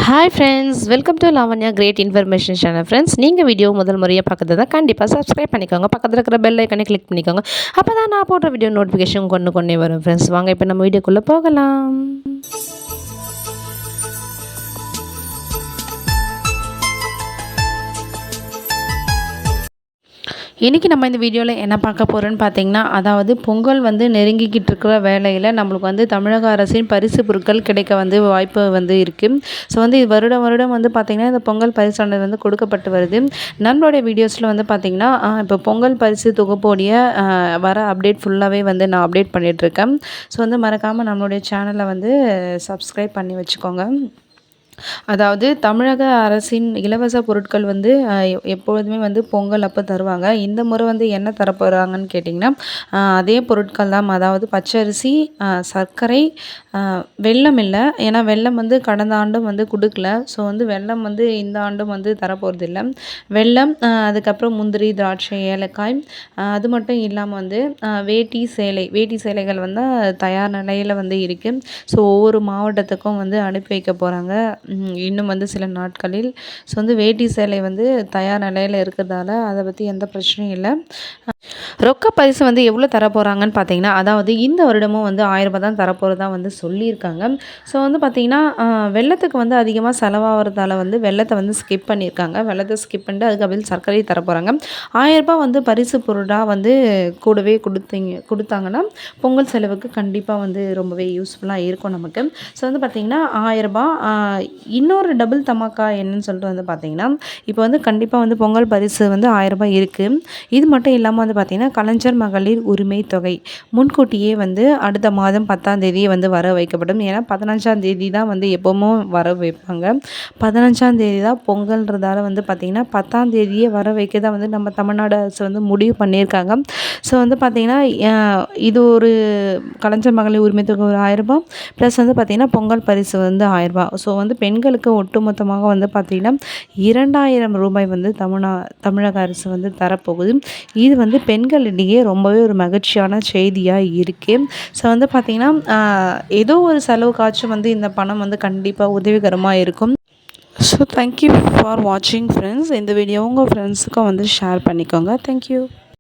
Hi friends, welcome to Lavanya great information channel. Friends, நீங்கள் video முதல் முறையாக பார்க்குறதா கண்டிப்பாக சப்ஸ்கிரைப் பண்ணிக்கோங்க. பக்கத்தில் இருக்கிற பெல் ஐக்கனை கிளிக் பண்ணிக்கோங்க. அப்போ தான் நான் போடுற வீடியோ நோட்டிஃபிகேஷன் கொண்டே வரும். ஃப்ரெண்ட்ஸ், வாங்க இப்போ நம்ம வீடியோக்குள்ளே போகலாம். இன்றைக்கி நம்ம இந்த வீடியோவில் என்ன பார்க்க போகிறோன்னு பார்த்தீங்கன்னா, அதாவது பொங்கல் நெருங்கிக்கிட்டு இருக்கிற வேளையில் நம்மளுக்கு தமிழக அரசின் பரிசு பொருட்கள் கிடைக்க வாய்ப்பு இருக்குது. ஸோ இது வருடம் வருடம் பார்த்திங்கன்னா இந்த பொங்கல் பரிசானது கொடுக்கப்பட்டு வருது. நம்மளுடைய வீடியோஸில் பார்த்திங்கன்னா இப்போ பொங்கல் பரிசு தொகுப்போடைய வர அப்டேட் ஃபுல்லாகவே நான் அப்டேட் பண்ணிகிட்ருக்கேன். ஸோ மறக்காமல் நம்மளுடைய சேனலை சப்ஸ்கிரைப் பண்ணி வச்சுக்கோங்க. அதாவது தமிழக அரசின் இலவச பொருட்கள் எப்பொழுதுமே பொங்கல் அப்போ தருவாங்க. இந்த முறை என்ன தரப்போகிறாங்கன்னு கேட்டிங்கன்னா, அதே பொருட்கள் தான். அதாவது பச்சரிசி, சர்க்கரை, வெல்லம் இல்லை. ஏன்னா வெல்லம் கடந்த ஆண்டும் கொடுக்கல. ஸோ வெல்லம் இந்த ஆண்டும் தரப்போகிறது இல்லை. வெல்லம், அதுக்கப்புறம் முந்திரி, திராட்சை, ஏலக்காய், அது மட்டும் இல்லாமல் வேட்டி சேலைகள் தயார் நிலையில் இருக்குது. ஸோ ஒவ்வொரு மாவட்டத்துக்கும் அனுப்பி வைக்க போகிறாங்க இன்னும் சில நாட்களில். ஸோ வேட்டி சேலை தயார் நிலையில் இருக்கிறதால அதை பற்றி எந்த பிரச்சனையும் இல்லை. ரொக்க பரிசு எவ்வளோ தரப்போகிறாங்கன்னு பார்த்தீங்கன்னா, அதாவது இந்த வருடமும் 1000 ரூபாய் தான் தரப்போகிறதா சொல்லியிருக்காங்க. ஸோ பார்த்தீங்கன்னா வெள்ளத்துக்கு அதிகமாக செலவாகிறதால வெள்ளத்தை ஸ்கிப் பண்ணியிருக்காங்க. வெள்ளத்தை ஸ்கிப் பண்ணிட்டு அதுக்கு பதில் சர்க்கரை தரப்போகிறாங்க. 1000 ரூபாய் பரிசு பொருளாக கூடவே கொடுத்தாங்கன்னா பொங்கல் செலவுக்கு கண்டிப்பாக ரொம்பவே யூஸ்ஃபுல்லாக இருக்கும் நமக்கு. ஸோ பார்த்தீங்கன்னா 1000 ரூபாய். இன்னொரு டபுள் தமாக்கா என்னன்னு சொல்லிட்டு பார்த்தீங்கன்னா, இப்போ கண்டிப்பாக பொங்கல் பரிசு 1000 ரூபாய் இருக்குது. இது மட்டும் இல்லாமல் பார்த்திங்கன்னா கலைஞர் மகளிர் உரிமை தொகை முன்கூட்டியே அடுத்த மாதம் 10ஆம் தேதியே வர வைக்கப்படும். ஏன்னா 15ஆம் தேதி தான் எப்போவும் வர வைப்பாங்க. 15ஆம் தேதி தான் பொங்கல்ன்றதால பார்த்திங்கன்னா 10ஆம் தேதியே வர வைக்க தான் நம்ம தமிழ்நாடு அரசு முடிவு பண்ணியிருக்காங்க. ஸோ பார்த்திங்கன்னா இது ஒரு கலைஞர் மகளிர் உரிமை தொகை ஒரு 1000 ரூபாய் ப்ளஸ் பார்த்திங்கன்னா பொங்கல் பரிசு 1000 ரூபாய். ஸோ பெண்களுக்கு ஒட்டுமொத்தமாக பார்த்திங்கன்னா 2000 ரூபாய் தமிழக அரசு தரப்போகுது. இது பெண்களிடையே ரொம்பவே ஒரு மகிழ்ச்சியான செய்தியாக இருக்குது. ஸோ பார்த்திங்கன்னா ஏதோ ஒரு செலவுக்காச்சும் இந்த பணம் கண்டிப்பாக உதவிகரமாக இருக்கும். ஸோ தேங்க்யூ ஃபார் வாட்சிங் ஃப்ரெண்ட்ஸ். இந்த வீடியோ உங்கள் ஃப்ரெண்ட்ஸுக்கும் ஷேர் பண்ணிக்கோங்க. தேங்க்யூ.